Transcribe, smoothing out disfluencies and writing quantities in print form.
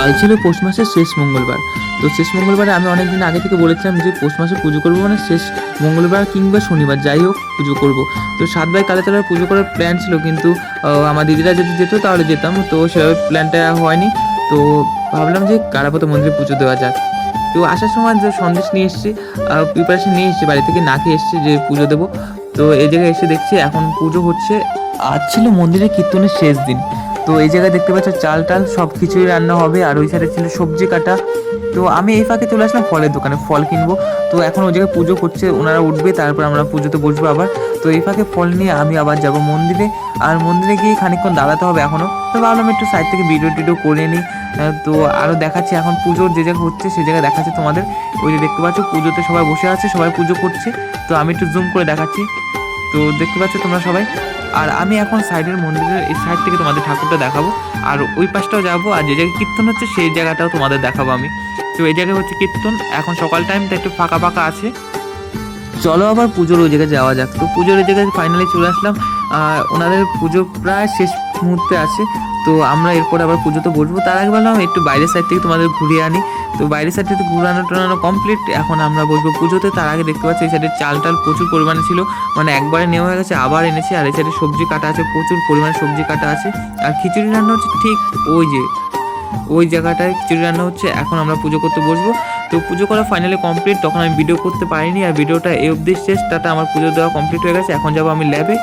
কাল ছিল পৌষ মাসের শেষ মঙ্গলবার। তো শেষ মঙ্গলবারে আমি অনেক দিন আগে থেকে বলেছিলাম যে পৌষ মাসে পুজো করবো, মানে শেষ মঙ্গলবার কিংবা শনিবার যাই হোক পুজো করব। তো 7 ভাই কালী তলায় পুজো করার প্ল্যান ছিল, কিন্তু আমার দিদিরা যদি যেত তাহলে যেতাম, তো সেভাবে প্ল্যানটা হয়নি। তো ভাবলাম যে কারাপত মন্দিরে পুজো দেওয়া যাক। তো আসার সময় যে সন্দেশ নিয়ে এসেছি, প্রিপারেশন নিয়ে এসেছি, বাড়ি থেকে না খেয়ে এসেছি যে পুজো দেবো। তো এই জায়গায় এসে দেখছি এখন পুজো হচ্ছে। আজ ছিল মন্দিরের কীর্তনের শেষ দিন। তো এই জায়গায় দেখতে পাচ্ছ চাল টাল সব কিছুই রান্না হবে, আর ওই সাইডে ছিল সবজি কাটা। তো আমি এই ফাঁকে চলে আসলাম ফলের দোকানে, ফল কিনবো। তো এখন ওই জায়গায় পুজো করছে, ওনারা উঠবে, তারপর আমরা পুজোতে বসবো আবার। তো এই ফাঁকে ফল নিয়ে আমি আবার যাব মন্দিরে, আর মন্দিরে গিয়ে খানিকক্ষণ দাঁড়াতে হবে এখনও। তো ভাবলাম একটু সাইড থেকে ভিডিও টিডিও করে নিই। তো আরও দেখাচ্ছি এখন পুজোর যে জায়গায় হচ্ছে সেই জায়গায় দেখাচ্ছে তোমাদের। ওই যে দেখতে পাচ্ছ পুজোতে সবাই বসে আছে, সবাই পুজো করছে। তো আমি একটু জুম করে দেখাচ্ছি, তো দেখতে পাচ্ছ তোমরা সবাই। আর আমি এখন সাইডের মন্দিরের এই সাইড থেকে তোমাদের ঠাকুরটা দেখাবো, আর ওই পাশটাও যাবো, আর যে জায়গায় কীর্তন হচ্ছে সেই জায়গাটাও তোমাদের দেখাবো আমি। তো এই জায়গায় হচ্ছে কীর্তন, এখন সকাল টাইমটা একটু ফাঁকা ফাঁকা আছে। চলো আবার পুজোর ওই জায়গায় যাওয়া যাক। তো পুজোর ওই জায়গায় ফাইনালি চলে আসলাম। ওনাদের পুজো প্রায় শেষ মুহূর্তে আছে। তো আমরা এরপর আবার পুজোতে বসবো। তার আগে বললাম একটু বাইরের সাইড থেকে তোমাদের ঘুরিয়ে আনি। তো বাইরের সাইড থেকে ঘুরানো টুরানো কমপ্লিট, এখন আমরা বসবো পুজোতে। তার আগে দেখতে পাচ্ছি এই সাইডে চাল টাল প্রচুর পরিমাণে ছিল, মানে একবারে নেওয়া হয়ে গেছে, আবার এনেছি। আর এই সাইডে সবজি কাটা আছে, প্রচুর পরিমাণে সবজি কাটা আছে। আর খিচুড়ি রান্না হচ্ছে ঠিক ওই জায়গাটায় খিচুড়ি রান্না হচ্ছে। এখন আমরা পুজো করতে বসবো। তো পুজো করা ফাইনালি কমপ্লিট, তখন আমি ভিডিও করতে পারিনি, আর ভিডিওটা এই অবধি শেষ। টাটা, আমার পুজো দেওয়া কমপ্লিট হয়ে গেছে। এখন যাবো আমি ল্যাবে।